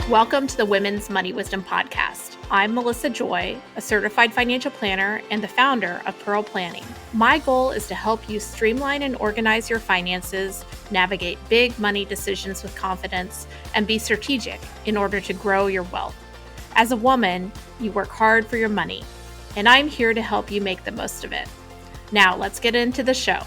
Welcome to the Women's Money Wisdom Podcast. I'm Melissa Joy, a certified financial planner and the founder of Pearl Planning. My goal is to help you streamline and organize your finances, navigate big money decisions with confidence, and be strategic in order to grow your wealth. As a woman, you work hard for your money, and I'm here to help you make the most of it. Now, let's get into the show.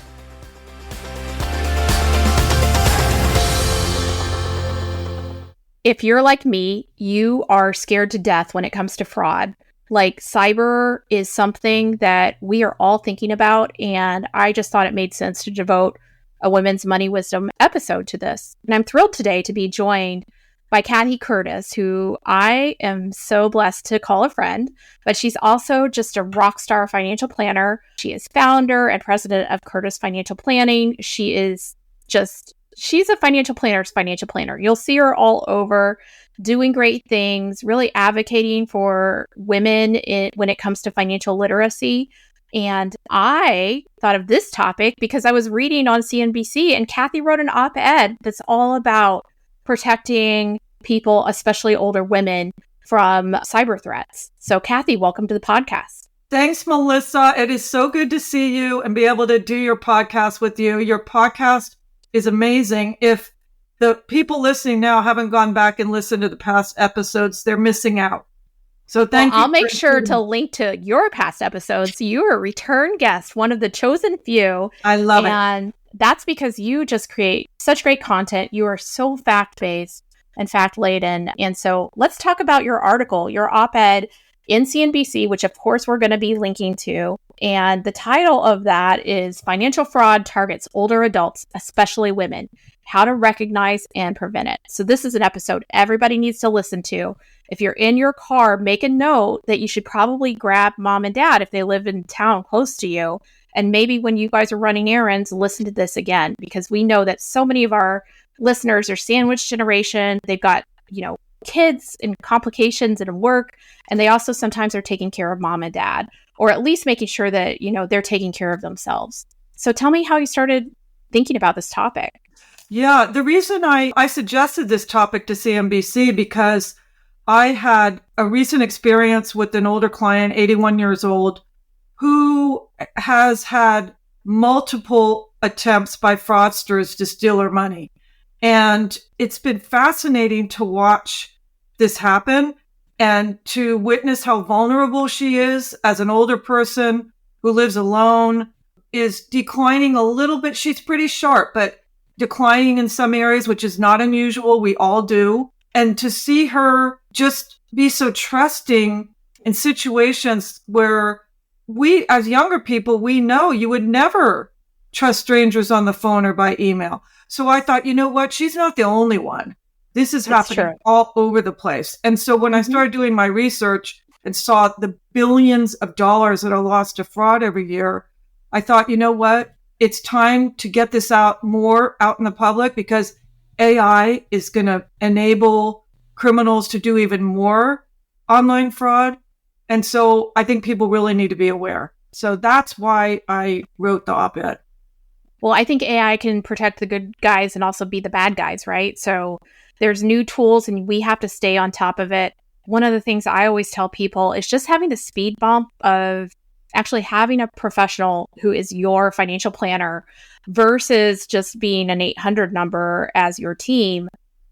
If you're like me, you are scared to death when it comes to fraud. Like, cyber is something that we are all thinking about, and I just thought it made sense to devote a Women's Money Wisdom episode to this. And I'm thrilled today to be joined by Cathy Curtis, who I am so blessed to call a friend, but she's also just a rock star financial planner. She is founder and president of Curtis Financial Planning. She's a financial planner's financial planner. You'll see her all over doing great things, really advocating for women when it comes to financial literacy. And I thought of this topic because I was reading on CNBC and Cathy wrote an op-ed that's all about protecting people, especially older women, from cyber threats. So Cathy, welcome to the podcast. Thanks, Melissa. It is so good to see you and be able to do your podcast with you. Your podcast is amazing. If the people listening now haven't gone back and listened to the past episodes, they're missing out. So thank you. I'll make sure to link to your past episodes. You're a return guest, one of the chosen few. I love it. And that's because you just create such great content. You are so fact-based and fact-laden. And so let's talk about your article, your op-ed in CNBC, which of course we're going to be linking to. And the title of that is Financial Fraud Targets Older Adults, Especially Women, How to Recognize and Prevent It. So this is an episode everybody needs to listen to. If you're in your car, make a note that you should probably grab mom and dad if they live in town close to you. And maybe when you guys are running errands, listen to this again, because we know that so many of our listeners are sandwich generation. They've got, kids and complications and work, and they also sometimes are taking care of mom and dad, or at least making sure that, they're taking care of themselves. So tell me how you started thinking about this topic. Yeah, the reason I suggested this topic to CNBC because I had a recent experience with an older client, 81 years old, who has had multiple attempts by fraudsters to steal her money. And it's been fascinating to watch this happen and to witness how vulnerable she is as an older person who lives alone, is declining a little bit. She's pretty sharp, but declining in some areas, which is not unusual. We all do. And to see her just be so trusting in situations where we, as younger people, we know you would never trust strangers on the phone or by email. So I thought, you know what? She's not the only one. This is happening all over the place. And so when I started doing my research and saw the billions of dollars that are lost to fraud every year, I thought, you know what? It's time to get this out more out in the public because AI is going to enable criminals to do even more online fraud. And so I think people really need to be aware. So that's why I wrote the op-ed. Well, I think AI can protect the good guys and also be the bad guys, right? So there's new tools and we have to stay on top of it. One of the things I always tell people is just having the speed bump of actually having a professional who is your financial planner versus just being an 800 number as your team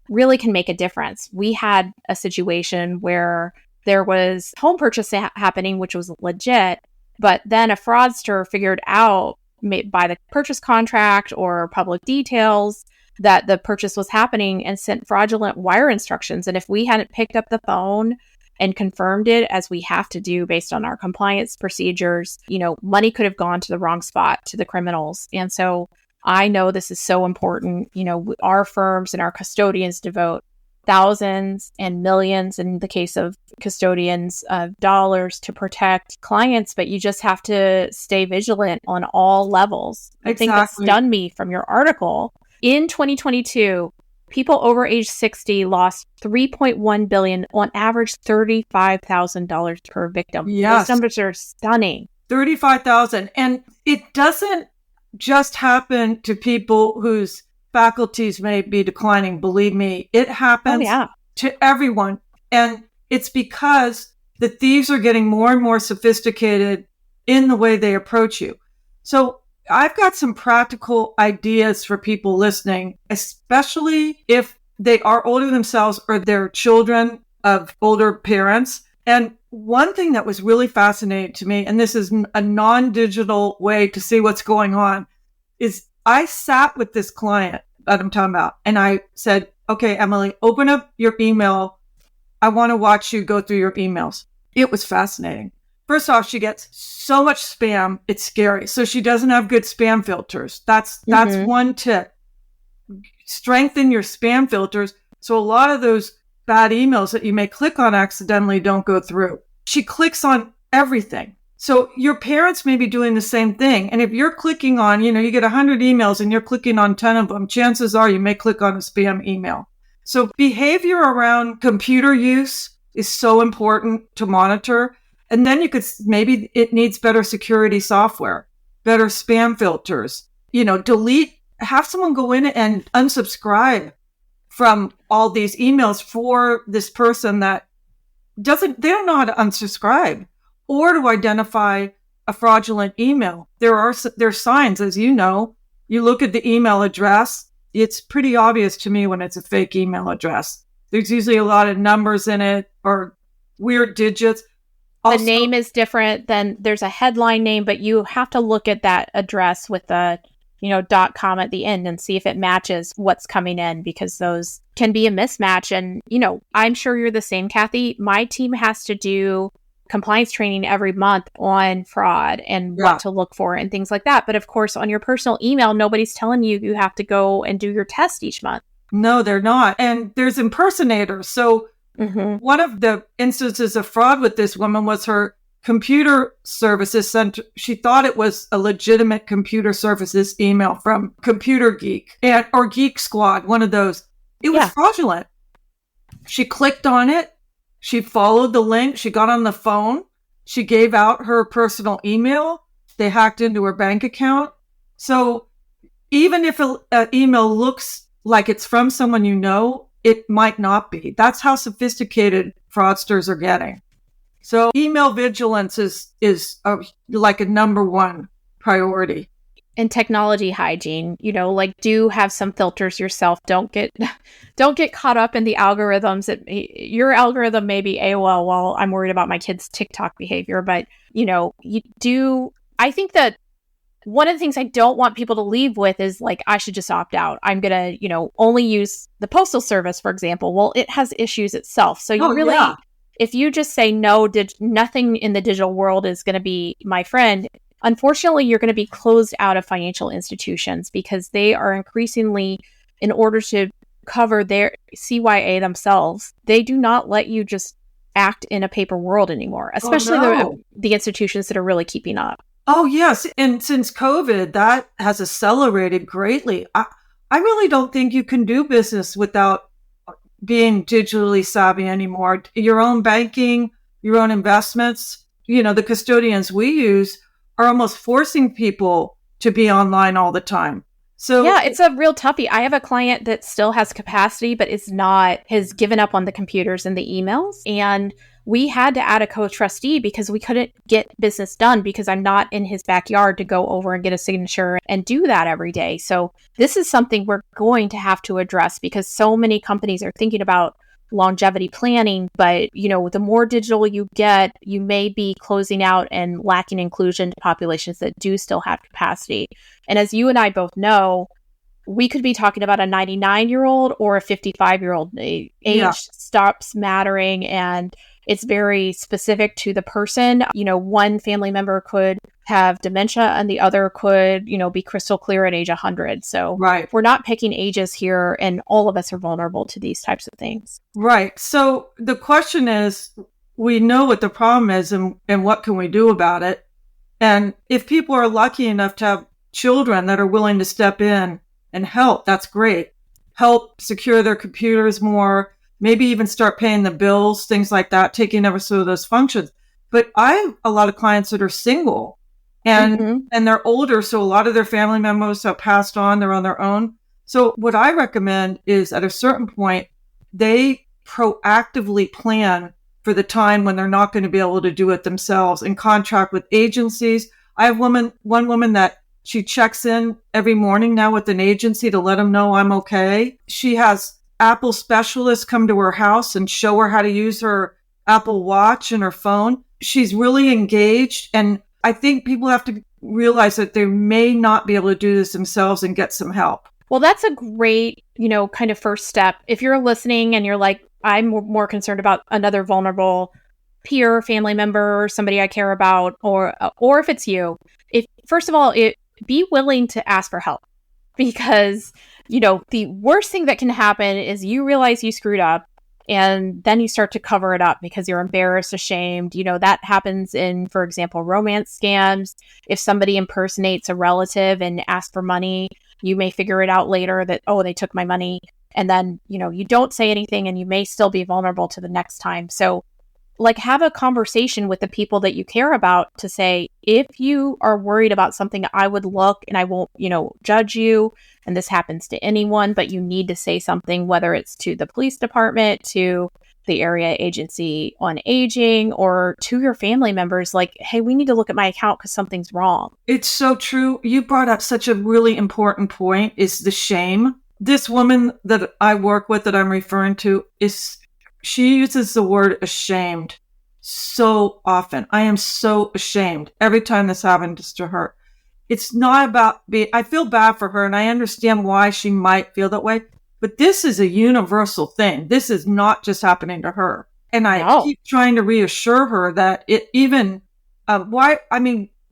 really can make a difference. We had a situation where there was home purchase happening, which was legit, but then a fraudster figured out by the purchase contract or public details that the purchase was happening and sent fraudulent wire instructions. And if we hadn't picked up the phone and confirmed it, as we have to do based on our compliance procedures, money could have gone to the wrong spot, to the criminals. And so I know this is so important. Our firms and our custodians devote thousands and millions, in the case of custodians, of dollars to protect clients, but you just have to stay vigilant on all levels. Exactly. I think that stunned me from your article. In 2022, people over age 60 lost $3.1 billion, on average $35,000 per victim. Yes. Those numbers are stunning. $35,000. And it doesn't just happen to people whose faculties may be declining. Believe me, it happens to everyone. And it's because the thieves are getting more and more sophisticated in the way they approach you. So I've got some practical ideas for people listening, especially if they are older themselves or they're children of older parents. And one thing that was really fascinating to me, and this is a non-digital way to see what's going on, is I sat with this client that I'm talking about, and I said, okay, Emily, open up your email. I want to watch you go through your emails. It was fascinating. First off, she gets so much spam, it's scary. So she doesn't have good spam filters. That's one tip. Strengthen your spam filters. So a lot of those bad emails that you may click on accidentally don't go through. She clicks on everything. So your parents may be doing the same thing. And if you're clicking on, you get 100 emails and you're clicking on 10 of them, chances are you may click on a spam email. So behavior around computer use is so important to monitor. And then maybe it needs better security software, better spam filters, delete, have someone go in and unsubscribe from all these emails for this person that they don't know how to unsubscribe or to identify a fraudulent email. There's signs, as you know, you look at the email address. It's pretty obvious to me when it's a fake email address. There's usually a lot of numbers in it or weird digits. Also, the name is different than there's a headline name, but you have to look at that address with the .com at the end and see if it matches what's coming in, because those can be a mismatch. And, I'm sure you're the same, Cathy. My team has to do compliance training every month on fraud and what to look for and things like that. But of course, on your personal email, nobody's telling you have to go and do your test each month. No, they're not. And there's impersonators. So one of the instances of fraud with this woman was her computer services center. She thought it was a legitimate computer services email from Computer Geek or Geek Squad, one of those. It was fraudulent. She clicked on it. She followed the link. She got on the phone. She gave out her personal email. They hacked into her bank account. So even if an email looks like it's from someone it might not be. That's how sophisticated fraudsters are getting. So email vigilance is like a number one priority. And technology hygiene, do have some filters yourself. Don't get caught up in the algorithms. Your algorithm may be AOL while I'm worried about my kids' TikTok behavior. But, I think that one of the things I don't want people to leave with is like, I should just opt out. I'm going to, only use the postal service, for example. Well, it has issues itself. So if you just say no, nothing in the digital world is going to be my friend, unfortunately, you're going to be closed out of financial institutions because they are increasingly, in order to cover their CYA themselves, they do not let you just act in a paper world anymore, especially the institutions that are really keeping up. Oh, yes. And since COVID, that has accelerated greatly. I really don't think you can do business without being digitally savvy anymore. Your own banking, your own investments, the custodians we use are almost forcing people to be online all the time. So yeah, it's a real toughie. I have a client that still has capacity, but has given up on the computers and the emails. And we had to add a co-trustee because we couldn't get business done because I'm not in his backyard to go over and get a signature and do that every day. So this is something we're going to have to address because so many companies are thinking about longevity planning, but the more digital you get, you may be closing out and lacking inclusion to populations that do still have capacity. And as you and I both know, we could be talking about a 99-year-old or a 55-year-old. Age stops mattering, and it's very specific to the person. One family member could have dementia and the other could, be crystal clear at age 100. So we're not picking ages here, and all of us are vulnerable to these types of things. Right. So the question is, we know what the problem is and what can we do about it? And if people are lucky enough to have children that are willing to step in and help, that's great. Help secure their computers more, maybe even start paying the bills, things like that, taking over some of those functions. But I have a lot of clients that are single and they're older. So a lot of their family members have passed on, they're on their own. So what I recommend is at a certain point, they proactively plan for the time when they're not going to be able to do it themselves and contract with agencies. I have one woman that she checks in every morning now with an agency to let them know I'm okay. She has Apple specialists come to her house and show her how to use her Apple Watch and her phone. She's really engaged. And I think people have to realize that they may not be able to do this themselves and get some help. Well, that's a great, kind of first step. If you're listening and you're like, I'm more concerned about another vulnerable peer, family member, or somebody I care about, or if it's you, first of all, be willing to ask for help, because, the worst thing that can happen is you realize you screwed up and then you start to cover it up because you're embarrassed, ashamed. That happens in, for example, romance scams. If somebody impersonates a relative and asks for money, you may figure it out later that, oh, they took my money. And then, you don't say anything and you may still be vulnerable to the next time. So have a conversation with the people that you care about to say, if you are worried about something, I would look and I won't, judge you. And this happens to anyone, but you need to say something, whether it's to the police department, to the area agency on aging, or to your family members, like, hey, we need to look at my account because something's wrong. It's so true. You brought up such a really important point, is the shame. This woman that I work with that I'm referring to she uses the word ashamed so often. I am so ashamed every time this happens to her. It's not about I feel bad for her and I understand why she might feel that way, but this is a universal thing. This is not just happening to her. And I keep trying to reassure her that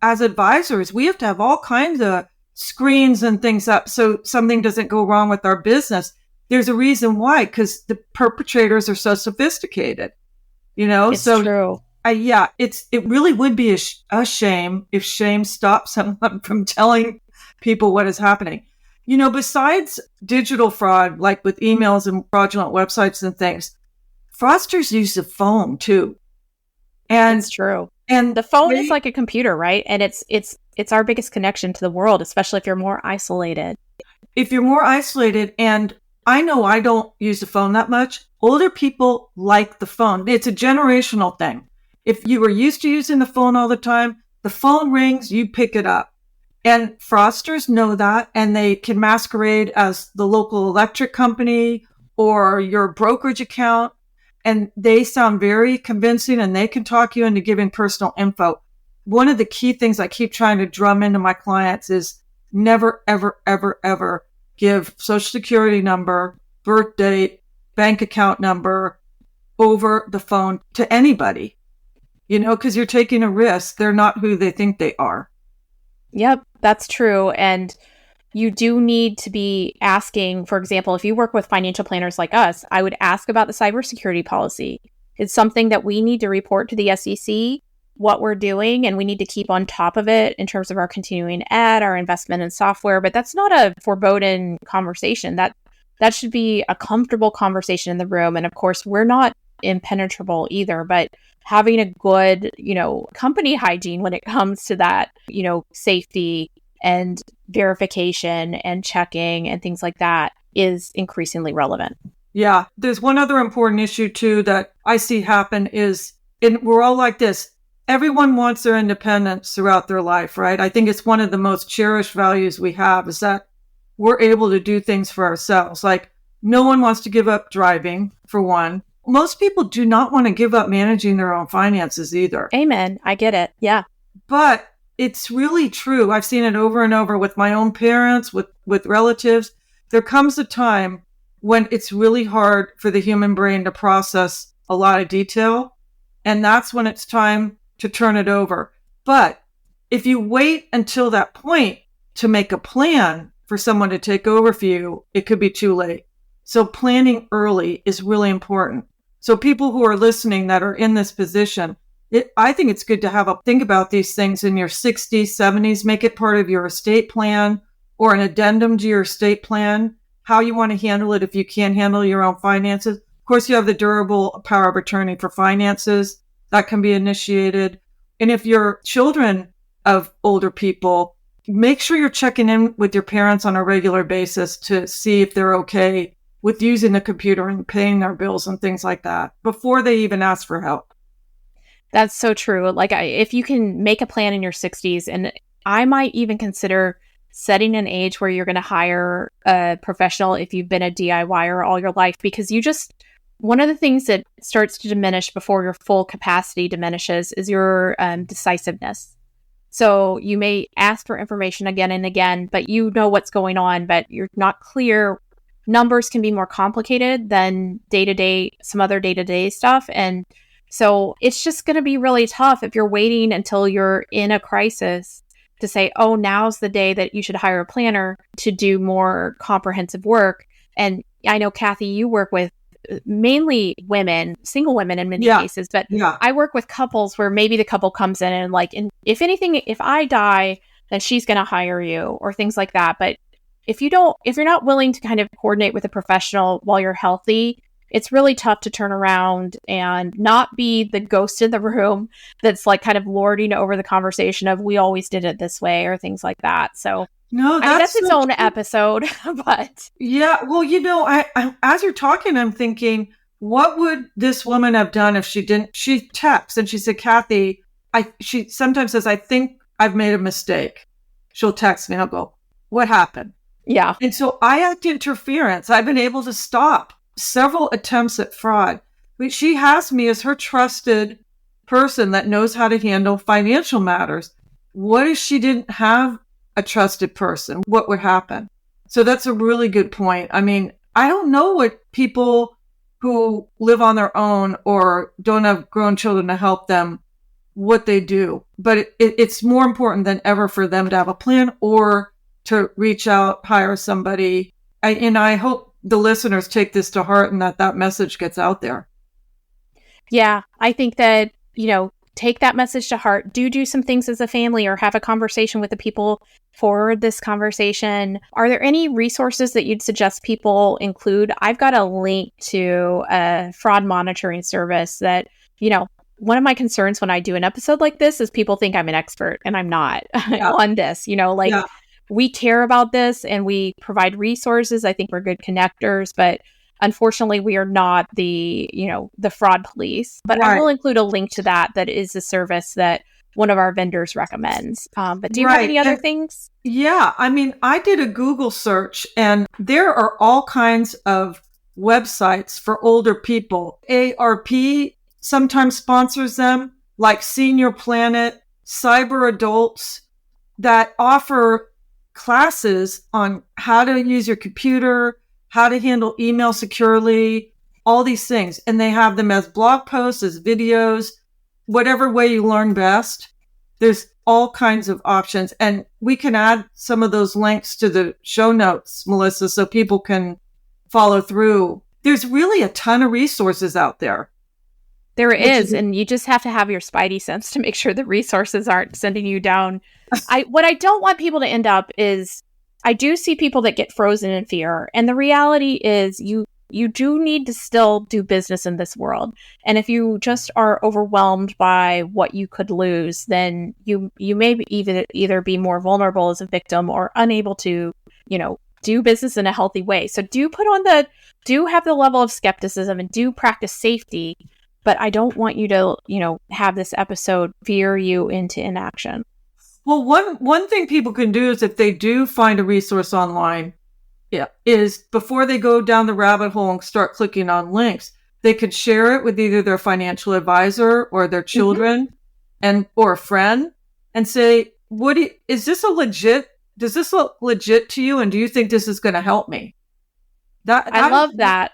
as advisors, we have to have all kinds of screens and things up so something doesn't go wrong with our business. There's a reason why, because the perpetrators are so sophisticated, It's true. It really would be a shame if shame stops someone from telling people what is happening. Besides digital fraud, like with emails and fraudulent websites and things, fraudsters use the phone too. And it's true. And the phone is like a computer, right? And it's our biggest connection to the world, especially if you're more isolated. And I know I don't use the phone that much. Older people like the phone. It's a generational thing. If you were used to using the phone all the time, the phone rings, you pick it up. And fraudsters know that, and they can masquerade as the local electric company or your brokerage account. And they sound very convincing, and they can talk you into giving personal info. One of the key things I keep trying to drum into my clients is never, ever, ever, ever give social security number, birth date, bank account number over the phone to anybody, because you're taking a risk. They're not who they think they are. Yep, that's true. And you do need to be asking, for example, if you work with financial planners like us, I would ask about the cybersecurity policy. It's something that we need to report to the SEC what we're doing, and we need to keep on top of it in terms of our continuing ed, our investment in software. But that's not a foreboding conversation. That should be a comfortable conversation in the room. And of course, we're not impenetrable either, but having a good, company hygiene when it comes to that, safety and verification and checking and things like that is increasingly relevant. Yeah. There's one other important issue too that I see happen is, and we're all like this, everyone wants their independence throughout their life, right? I think it's one of the most cherished values we have is that we're able to do things for ourselves. Like, no one wants to give up driving, for one. Most people do not want to give up managing their own finances either. Amen. I get it. Yeah. But it's really true. I've seen it over and over with my own parents, with relatives. There comes a time when it's really hard for the human brain to process a lot of detail. And that's when it's time to turn it over. But if you wait until that point to make a plan for someone to take over for you, it could be too late. So planning early is really important. So people who are listening that are in this position, I think it's good to think about these things in your 60s, 70s, make it part of your estate plan or an addendum to your estate plan, how you want to handle it if you can't handle your own finances. Of course, you have the durable power of attorney for finances that can be initiated. And if you're children of older people, make sure you're checking in with your parents on a regular basis to see if they're okay with using the computer and paying their bills and things like that before they even ask for help. That's so true. Like, if you can make a plan in your 60s, and I might even consider setting an age where you're going to hire a professional if you've been a DIYer all your life, because one of the things that starts to diminish before your full capacity diminishes is your decisiveness. So you may ask for information again and again, but you know what's going on, but you're not clear. Numbers can be more complicated than some other day-to-day stuff. And so it's just going to be really tough if you're waiting until you're in a crisis to say, oh, now's the day that you should hire a planner to do more comprehensive work. And I know, Cathy, you work with mainly women, single women in many cases, but I work with couples where maybe the couple comes in and like, if anything, if I die, then she's going to hire you or things like that. But if you're not willing to kind of coordinate with a professional while you're healthy, it's really tough to turn around and not be the ghost in the room that's like kind of lording over the conversation of we always did it this way or things like that. So no, that's its own episode. But yeah, well, I as you're talking, I'm thinking, what would this woman have done if she didn't? She texts and she said, Cathy, she sometimes says, I think I've made a mistake. She'll text me. I'll go, what happened? Yeah. And so I act interference. I've been able to stop several attempts at fraud. But she has me as her trusted person that knows how to handle financial matters. What if she didn't have a trusted person? What would happen? So that's a really good point. I mean, I don't know what people who live on their own or don't have grown children to help them, what they do. But it's more important than ever for them to have a plan or to reach out, hire somebody. And I hope the listeners take this to heart and that message gets out there. Yeah, I think that, take that message to heart. Do some things as a family or have a conversation with the people for this conversation. Are there any resources that you'd suggest people include? I've got a link to a fraud monitoring service that, one of my concerns when I do an episode like this is people think I'm an expert and I'm not on this, We care about this and we provide resources. I think we're good connectors, but unfortunately we are not the fraud police. But I will include a link to that is a service that one of our vendors recommends. But do you have any other things? Yeah. I mean, I did a Google search and there are all kinds of websites for older people. ARP sometimes sponsors them, like Senior Planet, Cyber Adults, that offer classes on how to use your computer, how to handle email securely, all these things. And they have them as blog posts, as videos, whatever way you learn best. There's all kinds of options. And we can add some of those links to the show notes, Melissa, so people can follow through. There's really a ton of resources out there. There is, and you just have to have your spidey sense to make sure the resources aren't sending you down. What I don't want people to end up is, I do see people that get frozen in fear. And the reality is you do need to still do business in this world. And if you just are overwhelmed by what you could lose, then you may either be more vulnerable as a victim or unable to, do business in a healthy way. So do have the level of skepticism and do practice safety. But I don't want you to, have this episode veer you into inaction. Well, one thing people can do is if they do find a resource online, is before they go down the rabbit hole and start clicking on links, they could share it with either their financial advisor or their children or a friend and say, does this look legit to you? And do you think this is going to help me? I love that.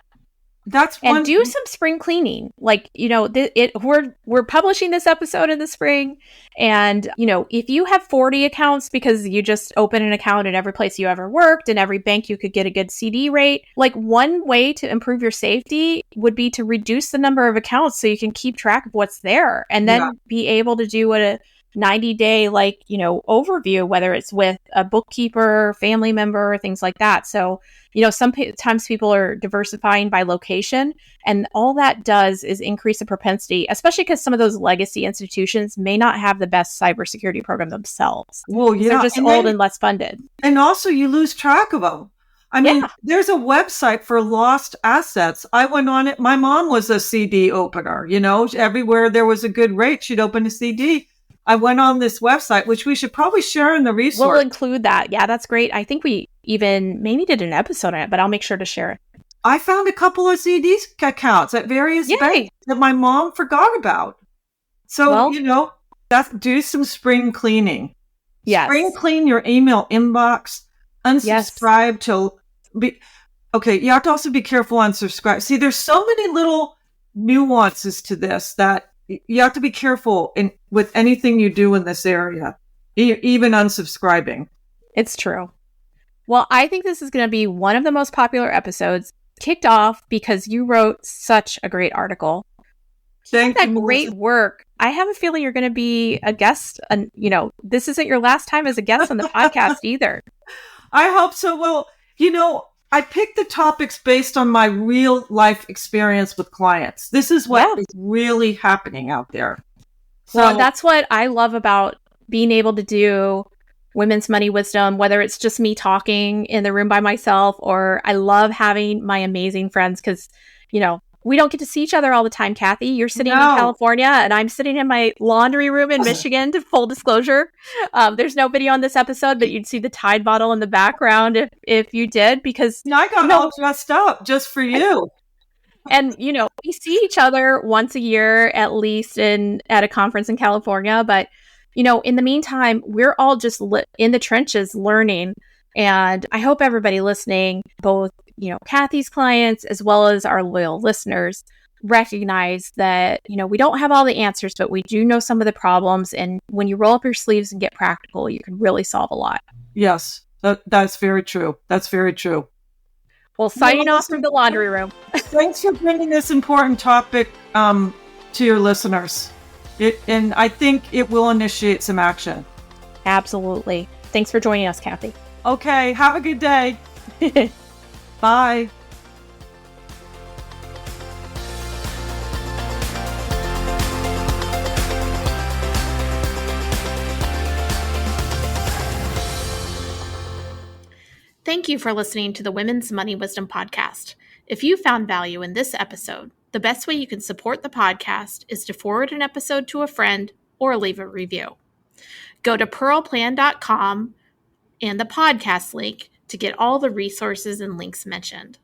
That's one. And do some spring cleaning. Like, we're publishing this episode in the spring. And, if you have 40 accounts because you just open an account in every place you ever worked and every bank you could get a good CD rate, like one way to improve your safety would be to reduce the number of accounts so you can keep track of what's there and then be able to do a 90-day overview, whether it's with a bookkeeper, family member, things like that. So, sometimes people are diversifying by location, and all that does is increase the propensity, especially because some of those legacy institutions may not have the best cybersecurity program themselves. Well, yeah. They're just old and less funded. And also you lose track of them. I mean, there's a website for lost assets. I went on it. My mom was a CD opener, everywhere there was a good rate, she'd open a CD. I went on this website, which we should probably share in the resource. We'll include that. Yeah, that's great. I think we even maybe did an episode on it, but I'll make sure to share it. I found a couple of CD accounts at various banks that my mom forgot about. So, do some spring cleaning. Yes. Spring clean your email inbox. Unsubscribe till... you have to also be careful on subscribe. See, there's so many little nuances to this that you have to be careful with anything you do in this area, even unsubscribing. It's true. Well, I think this is going to be one of the most popular episodes, kicked off because you wrote such a great article. Thank you. Great work. I have a feeling you're going to be a guest. And, this isn't your last time as a guest on the podcast either. I hope so. Well, I picked the topics based on my real life experience with clients. This is what is really happening out there. Well, that's what I love about being able to do Women's Money Wisdom, whether it's just me talking in the room by myself, or I love having my amazing friends because, we don't get to see each other all the time, Cathy. You're sitting in California and I'm sitting in my laundry room in Michigan, to full disclosure. There's no video on this episode, but you'd see the Tide bottle in the background if you did, because I got all dressed up just for you. And, we see each other once a year, at least at a conference in California. But, in the meantime, we're all just in the trenches learning. And I hope everybody listening, both Cathy's clients as well as our loyal listeners, recognize that, we don't have all the answers, but we do know some of the problems. And when you roll up your sleeves and get practical, you can really solve a lot. Yes, that's very true. That's very true. Well, signing off from the laundry room. Thanks for bringing this important topic to your listeners. And I think it will initiate some action. Absolutely. Thanks for joining us, Cathy. Okay, have a good day. Bye. Thank you for listening to the Women's Money Wisdom Podcast. If you found value in this episode, the best way you can support the podcast is to forward an episode to a friend or leave a review. Go to pearlplan.com and the podcast link to get all the resources and links mentioned.